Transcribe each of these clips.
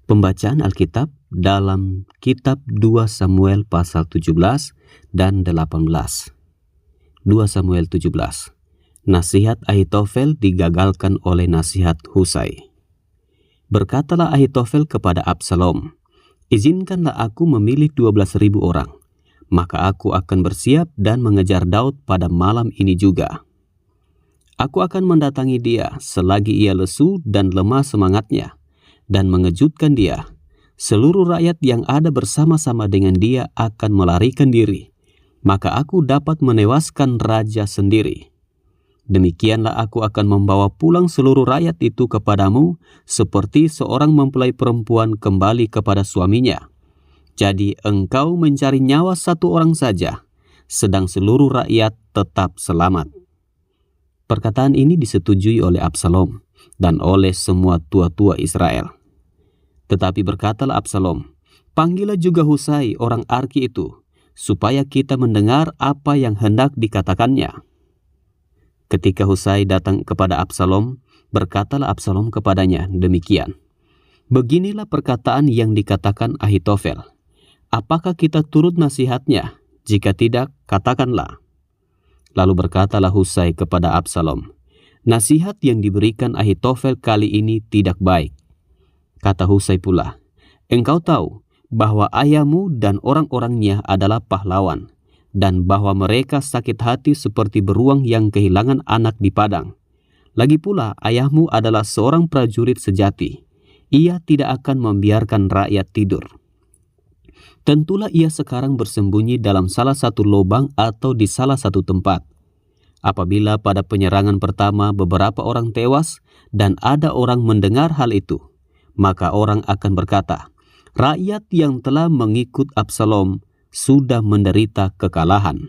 Pembacaan Alkitab dalam kitab 2 Samuel pasal 17 dan 18. 2 Samuel 17. Nasihat Ahitofel digagalkan oleh nasihat Husai. Berkatalah Ahitofel kepada Absalom, "Izinkanlah aku memilih 12.000 orang, maka aku akan bersiap dan mengejar Daud pada malam ini juga. Aku akan mendatangi dia selagi ia lesu dan lemah semangatnya, dan mengejutkan dia. Seluruh rakyat yang ada bersama-sama dengan dia akan melarikan diri, maka aku dapat menewaskan raja sendiri. Demikianlah aku akan membawa pulang seluruh rakyat itu kepadamu, seperti seorang mempelai perempuan kembali kepada suaminya. Jadi engkau mencari nyawa satu orang saja, sedang seluruh rakyat tetap selamat." Perkataan ini disetujui oleh Absalom dan oleh semua tua-tua Israel. Tetapi berkatalah Absalom, "Panggillah juga Husai orang Arki itu, supaya kita mendengar apa yang hendak dikatakannya." Ketika Husai datang kepada Absalom, berkatalah Absalom kepadanya demikian, "Beginilah perkataan yang dikatakan Ahitofel. Apakah kita turut nasihatnya? Jika tidak, katakanlah." Lalu berkatalah Husai kepada Absalom, "Nasihat yang diberikan Ahitofel kali ini tidak baik." Kata Husai pula, "Engkau tahu bahwa ayahmu dan orang-orangnya adalah pahlawan, dan bahwa mereka sakit hati seperti beruang yang kehilangan anak di padang. Lagi pula ayahmu adalah seorang prajurit sejati. Ia tidak akan membiarkan rakyat tidur. Tentulah ia sekarang bersembunyi dalam salah satu lubang atau di salah satu tempat. Apabila pada penyerangan pertama beberapa orang tewas dan ada orang mendengar hal itu, maka orang akan berkata, 'Rakyat yang telah mengikut Absalom sudah menderita kekalahan.'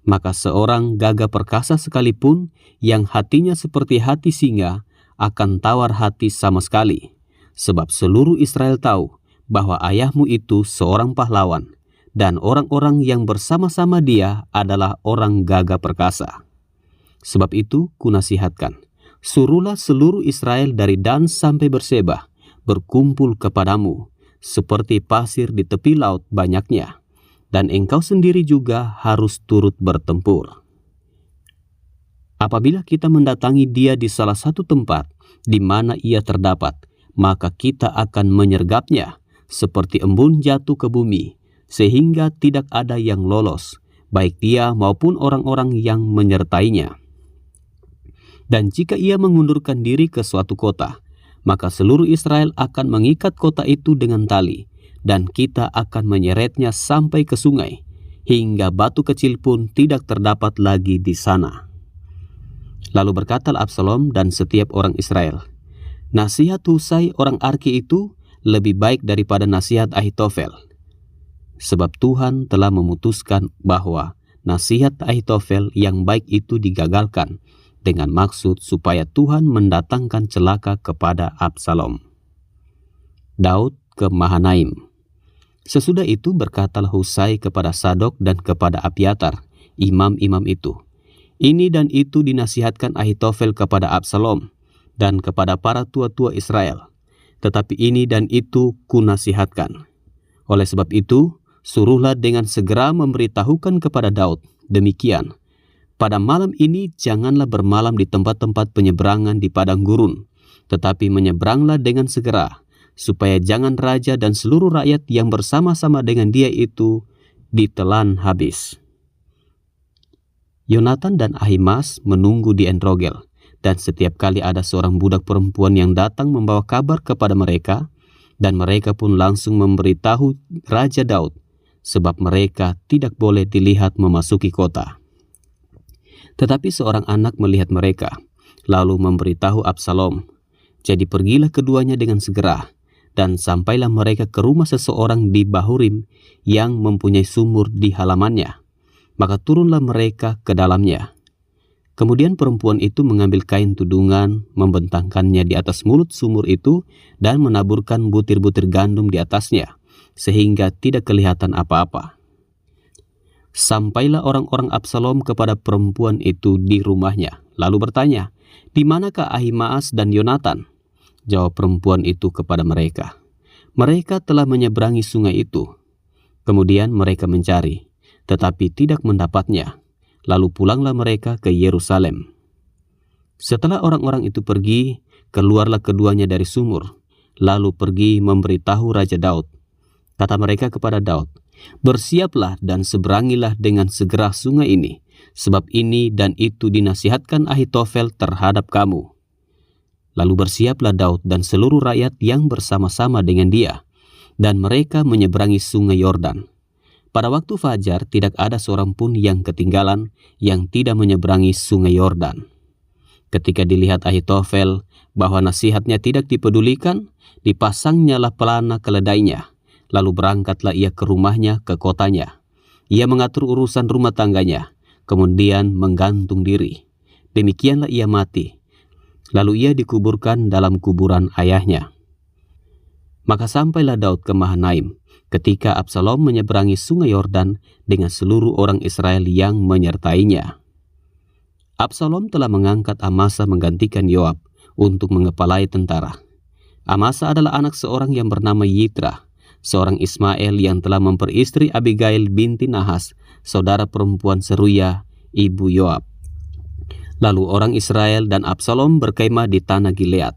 Maka seorang gagah perkasa sekalipun yang hatinya seperti hati singa akan tawar hati sama sekali, sebab seluruh Israel tahu bahwa ayahmu itu seorang pahlawan, dan orang-orang yang bersama-sama dia adalah orang gagah perkasa. Sebab itu kunasihatkan, suruhlah seluruh Israel dari Dan sampai Berseba berkumpul kepadamu, seperti pasir di tepi laut banyaknya, dan engkau sendiri juga harus turut bertempur. Apabila kita mendatangi dia di salah satu tempat di mana ia terdapat, maka kita akan menyergapnya seperti embun jatuh ke bumi, sehingga tidak ada yang lolos, baik dia maupun orang-orang yang menyertainya. Dan jika ia mengundurkan diri ke suatu kota, maka seluruh Israel akan mengikat kota itu dengan tali, dan kita akan menyeretnya sampai ke sungai, hingga batu kecil pun tidak terdapat lagi di sana." Lalu berkatalah Absalom dan setiap orang Israel, "Nasihat Husai orang Arki itu lebih baik daripada nasihat Ahitofel. Sebab Tuhan telah memutuskan bahwa nasihat Ahitofel yang baik itu digagalkan, dengan maksud supaya Tuhan mendatangkan celaka kepada Absalom." Daud ke Mahanaim. Sesudah itu berkatalah Husai kepada Sadok dan kepada Abiatar, imam-imam itu, "Ini dan itu dinasihatkan Ahitofel kepada Absalom dan kepada para tua-tua Israel. Tetapi ini dan itu kunasihatkan. Oleh sebab itu, suruhlah dengan segera memberitahukan kepada Daud demikian, pada malam ini janganlah bermalam di tempat-tempat penyeberangan di padang gurun, tetapi menyeberanglah dengan segera, supaya jangan raja dan seluruh rakyat yang bersama-sama dengan dia itu ditelan habis." Yonatan dan Ahimaas menunggu di Enrogel, dan setiap kali ada seorang budak perempuan yang datang membawa kabar kepada mereka, dan mereka pun langsung memberitahu Raja Daud, sebab mereka tidak boleh dilihat memasuki kota. Tetapi seorang anak melihat mereka, lalu memberitahu Absalom. Jadi pergilah keduanya dengan segera, dan sampailah mereka ke rumah seseorang di Bahurim yang mempunyai sumur di halamannya. Maka turunlah mereka ke dalamnya. Kemudian perempuan itu mengambil kain tudungan, membentangkannya di atas mulut sumur itu, dan menaburkan butir-butir gandum di atasnya, sehingga tidak kelihatan apa-apa. Sampailah orang-orang Absalom kepada perempuan itu di rumahnya, lalu bertanya, "Di manakah Ahimaas dan Yonatan?" Jawab perempuan itu kepada mereka, Mereka telah menyeberangi sungai itu. Kemudian mereka mencari, tetapi tidak mendapatnya. Lalu pulanglah mereka ke Yerusalem. Setelah orang-orang itu pergi, keluarlah keduanya dari sumur, lalu pergi memberitahu Raja Daud. Kata mereka kepada Daud, "Bersiaplah dan seberangilah dengan segera sungai ini, sebab ini dan itu dinasihatkan Ahitofel terhadap kamu." Lalu bersiaplah Daud dan seluruh rakyat yang bersama-sama dengan dia, dan mereka menyeberangi sungai Yordan. Pada waktu fajar tidak ada seorang pun yang ketinggalan yang tidak menyeberangi sungai Yordan. Ketika dilihat Ahitofel bahwa nasihatnya tidak dipedulikan, dipasangnyalah pelana keledainya. Lalu berangkatlah ia ke rumahnya, ke kotanya. Ia mengatur urusan rumah tangganya, kemudian menggantung diri. Demikianlah ia mati. Lalu ia dikuburkan dalam kuburan ayahnya. Maka sampailah Daud ke Mahanaim ketika Absalom menyeberangi sungai Yordan dengan seluruh orang Israel yang menyertainya. Absalom telah mengangkat Amasa menggantikan Yoab untuk mengepalai tentara. Amasa adalah anak seorang yang bernama Yitra, seorang Ismail yang telah memperistri Abigail binti Nahas, saudara perempuan Seruya, ibu Yoab. Lalu orang Israel dan Absalom berkemah di tanah Gilead.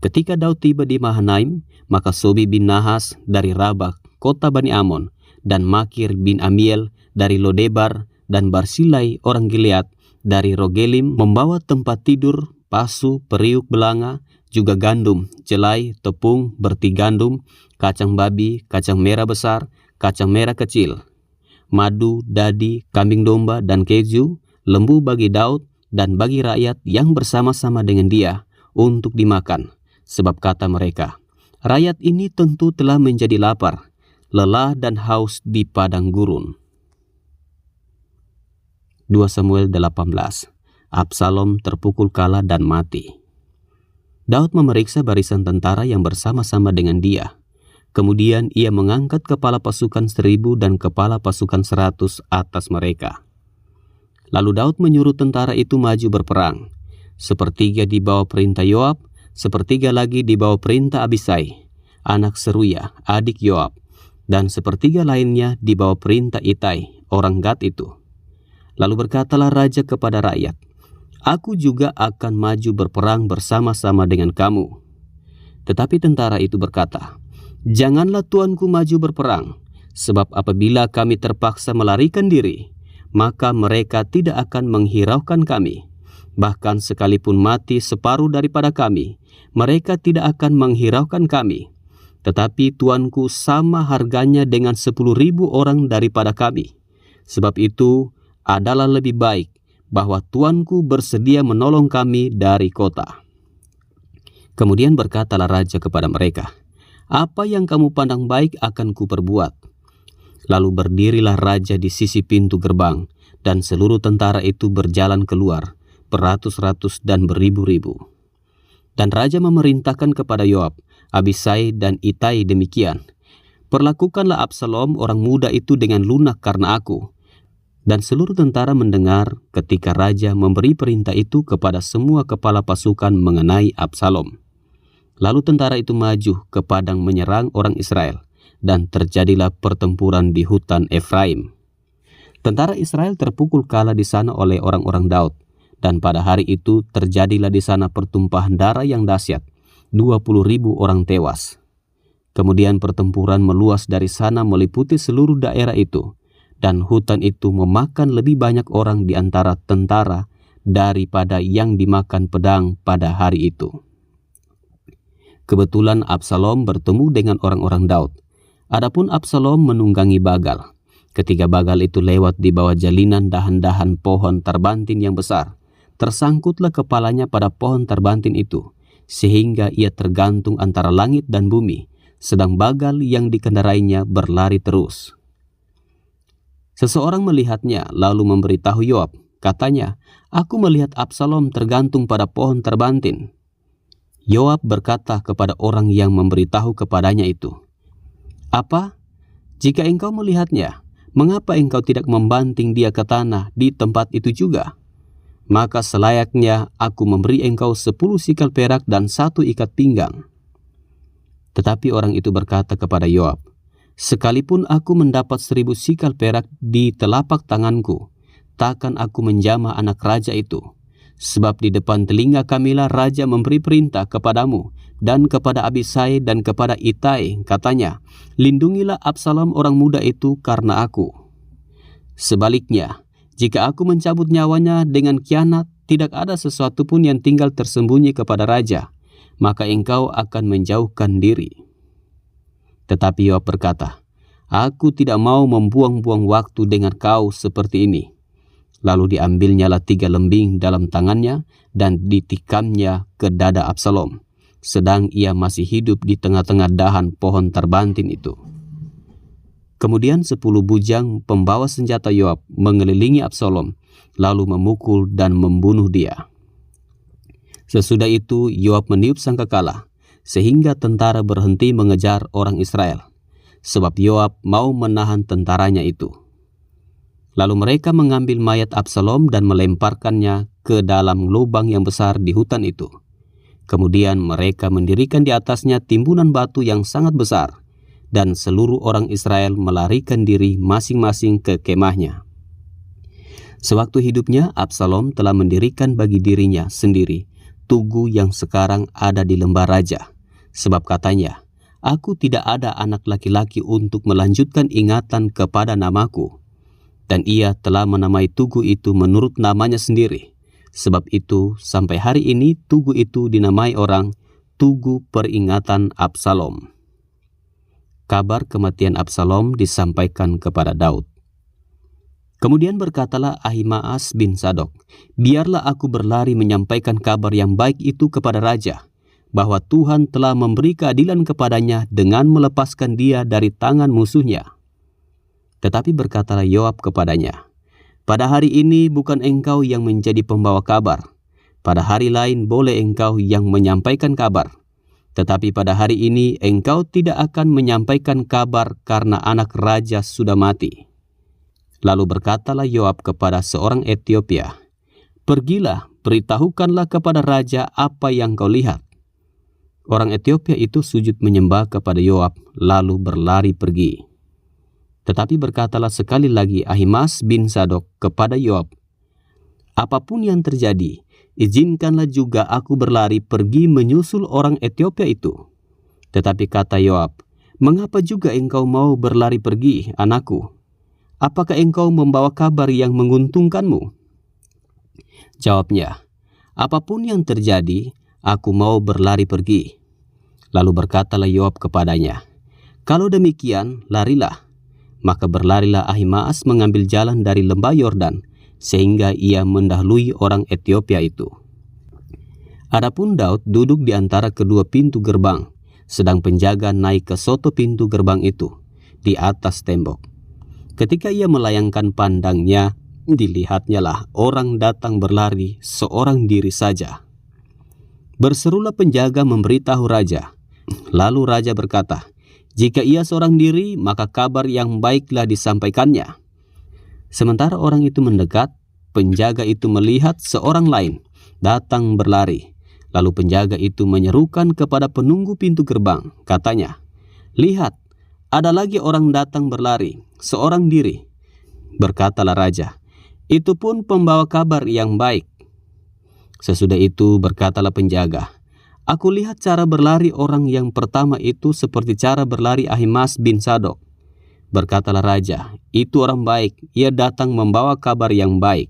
Ketika Daud tiba di Mahanaim, maka Sobi bin Nahas dari Rabah, kota Bani Amon, dan Makir bin Amiel dari Lodebar, dan Barsilai orang Gilead dari Rogelim membawa tempat tidur, pasu, periuk belanga, juga gandum, jelai, tepung, berti gandum, kacang babi, kacang merah besar, kacang merah kecil, madu, dadi, kambing domba, dan keju, lembu bagi Daud dan bagi rakyat yang bersama-sama dengan dia untuk dimakan. Sebab kata mereka, rakyat ini tentu telah menjadi lapar, lelah dan haus di padang gurun. 2 Samuel 18. Absalom terpukul kalah dan mati. Daud memeriksa barisan tentara yang bersama-sama dengan dia. Kemudian ia mengangkat kepala pasukan 1000 dan kepala pasukan 100 atas mereka. Lalu Daud menyuruh tentara itu maju berperang. Sepertiga di bawah perintah Yoab, sepertiga lagi di bawah perintah Abisai, anak Seruya, adik Yoab, dan sepertiga lainnya di bawah perintah Itai, orang Gad itu. Lalu berkatalah raja kepada rakyat, "Aku juga akan maju berperang bersama-sama dengan kamu." Tetapi tentara itu berkata, "Janganlah tuanku maju berperang, sebab apabila kami terpaksa melarikan diri, maka mereka tidak akan menghiraukan kami. Bahkan sekalipun mati separuh daripada kami, mereka tidak akan menghiraukan kami. Tetapi tuanku sama harganya dengan 10.000 orang daripada kami. Sebab itu adalah lebih baik bahwa tuanku bersedia menolong kami dari kota." Kemudian berkatalah raja kepada mereka, "Apa yang kamu pandang baik akan kuperbuat." Lalu berdirilah raja di sisi pintu gerbang, dan seluruh tentara itu berjalan keluar, beratus-ratus dan beribu-ribu. Dan raja memerintahkan kepada Yoab, Abisai dan Itai demikian, "Perlakukanlah Absalom orang muda itu dengan lunak karena aku." Dan seluruh tentara mendengar ketika raja memberi perintah itu kepada semua kepala pasukan mengenai Absalom. Lalu tentara itu maju ke padang menyerang orang Israel, dan terjadilah pertempuran di hutan Efraim. Tentara Israel terpukul kalah di sana oleh orang-orang Daud, dan pada hari itu terjadilah di sana pertumpahan darah yang dahsyat, 20.000 orang tewas. Kemudian pertempuran meluas dari sana meliputi seluruh daerah itu, dan hutan itu memakan lebih banyak orang di antara tentara daripada yang dimakan pedang pada hari itu. Kebetulan Absalom bertemu dengan orang-orang Daud. Adapun Absalom menunggangi Bagal. Ketika Bagal itu lewat di bawah jalinan dahan-dahan pohon terbantin yang besar, tersangkutlah kepalanya pada pohon terbantin itu, sehingga ia tergantung antara langit dan bumi, sedang Bagal yang dikendarainya berlari terus. Seseorang melihatnya lalu memberitahu Yoab, katanya, "Aku melihat Absalom tergantung pada pohon terbantin." Yoab berkata kepada orang yang memberitahu kepadanya itu, "Apa? Jika engkau melihatnya, mengapa engkau tidak membanting dia ke tanah di tempat itu juga? Maka selayaknya aku memberi engkau 10 sikal perak dan 1 ikat pinggang." Tetapi orang itu berkata kepada Yoab, "Sekalipun aku mendapat 1000 sikal perak di telapak tanganku, takkan aku menjamah anak raja itu. Sebab di depan telinga kamilah raja memberi perintah kepadamu dan kepada Abisai dan kepada Itai, katanya, lindungilah Absalom orang muda itu karena aku. Sebaliknya, jika aku mencabut nyawanya dengan khianat, tidak ada sesuatu pun yang tinggal tersembunyi kepada raja, maka engkau akan menjauhkan diri." Tetapi Yoab berkata, "Aku tidak mau membuang-buang waktu dengan kau seperti ini." Lalu diambilnyalah 3 lembing dalam tangannya dan ditikamnya ke dada Absalom, sedang ia masih hidup di tengah-tengah dahan pohon terbantin itu. Kemudian 10 bujang pembawa senjata Yoab mengelilingi Absalom, lalu memukul dan membunuh dia. Sesudah itu Yoab meniup sangkakala, sehingga tentara berhenti mengejar orang Israel, sebab Yoab mau menahan tentaranya itu. Lalu mereka mengambil mayat Absalom dan melemparkannya ke dalam lubang yang besar di hutan itu. Kemudian mereka mendirikan di atasnya timbunan batu yang sangat besar, dan seluruh orang Israel melarikan diri masing-masing ke kemahnya. Sewaktu hidupnya, Absalom telah mendirikan bagi dirinya sendiri tugu yang sekarang ada di lembah raja, sebab katanya, "Aku tidak ada anak laki-laki untuk melanjutkan ingatan kepada namaku." Dan ia telah menamai tugu itu menurut namanya sendiri. Sebab itu sampai hari ini tugu itu dinamai orang Tugu Peringatan Absalom. Kabar kematian Absalom disampaikan kepada Daud. Kemudian berkatalah Ahimaas bin Sadok, "Biarlah aku berlari menyampaikan kabar yang baik itu kepada raja, bahwa Tuhan telah memberi keadilan kepadanya dengan melepaskan dia dari tangan musuhnya." Tetapi berkatalah Yoab kepadanya, "Pada hari ini bukan engkau yang menjadi pembawa kabar. Pada hari lain boleh engkau yang menyampaikan kabar. Tetapi pada hari ini engkau tidak akan menyampaikan kabar karena anak raja sudah mati." Lalu berkatalah Yoab kepada seorang Etiopia, "Pergilah, beritahukanlah kepada raja apa yang kau lihat." Orang Etiopia itu sujud menyembah kepada Yoab, lalu berlari pergi. Tetapi berkatalah sekali lagi Ahimaas bin Sadok kepada Yoab, "Apapun yang terjadi, izinkanlah juga aku berlari pergi menyusul orang Etiopia itu." Tetapi kata Yoab, "Mengapa juga engkau mau berlari pergi, anakku? Apakah engkau membawa kabar yang menguntungkanmu?" Jawabnya, "Apapun yang terjadi, aku mau berlari pergi." Lalu berkatalah Yoab kepadanya, "Kalau demikian, larilah." Maka berlarilah Ahimaas mengambil jalan dari lembah Yordan, sehingga ia mendahului orang Etiopia itu. Adapun Daud duduk di antara kedua pintu gerbang, sedang penjaga naik ke soto pintu gerbang itu, di atas tembok. Ketika ia melayangkan pandangnya, dilihatnyalah orang datang berlari seorang diri saja. Berserulah penjaga memberitahu raja. Lalu raja berkata, "Jika ia seorang diri, maka kabar yang baiklah disampaikannya." Sementara orang itu mendekat, penjaga itu melihat seorang lain datang berlari. Lalu penjaga itu menyerukan kepada penunggu pintu gerbang, katanya, "Lihat, ada lagi orang datang berlari, seorang diri." Berkatalah raja, "Itu pun pembawa kabar yang baik." Sesudah itu berkatalah penjaga, "Aku lihat cara berlari orang yang pertama itu seperti cara berlari Ahimaas bin Sadok." Berkatalah raja, "Itu orang baik, ia datang membawa kabar yang baik."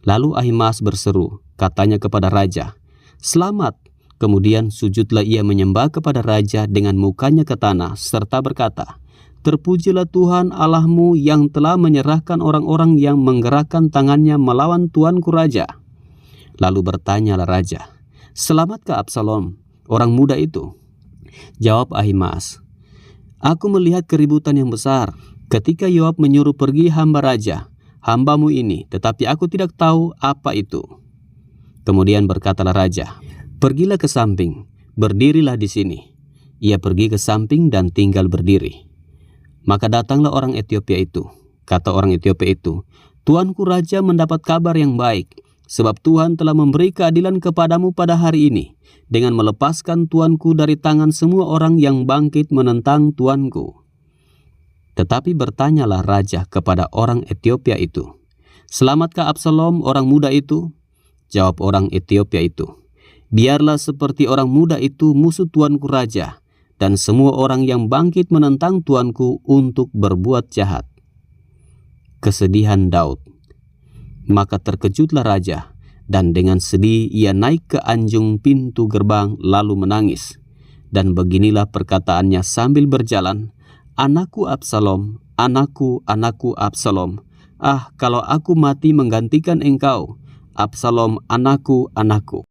Lalu Ahimaas berseru, katanya kepada raja, "Selamat." Kemudian sujudlah ia menyembah kepada raja dengan mukanya ke tanah, serta berkata, "Terpujilah Tuhan Allahmu yang telah menyerahkan orang-orang yang menggerakkan tangannya melawan tuanku raja." Lalu bertanyalah raja, "Selamatkah Absalom, orang muda itu?" Jawab Ahimaas, "Aku melihat keributan yang besar ketika Yoab menyuruh pergi hamba raja, hambamu ini, tetapi aku tidak tahu apa itu." Kemudian berkatalah raja, "Pergilah ke samping, berdirilah di sini." Ia pergi ke samping dan tinggal berdiri. Maka datanglah orang Etiopia itu. Kata orang Etiopia itu, "Tuanku raja mendapat kabar yang baik. sebab Tuhan telah memberi keadilan kepadamu pada hari ini, dengan melepaskan tuanku dari tangan semua orang yang bangkit menentang tuanku." Tetapi bertanyalah raja kepada orang Etiopia itu, "Selamatkah Absalom orang muda itu?" Jawab orang Etiopia itu, "Biarlah seperti orang muda itu musuh tuanku raja, dan semua orang yang bangkit menentang tuanku untuk berbuat jahat." Kesedihan Daud. Maka terkejutlah raja, dan dengan sedih ia naik ke anjung pintu gerbang lalu menangis. Dan beginilah perkataannya sambil berjalan, "Anakku Absalom, anakku, anakku Absalom. Ah, kalau aku mati menggantikan engkau, Absalom, anakku, anakku."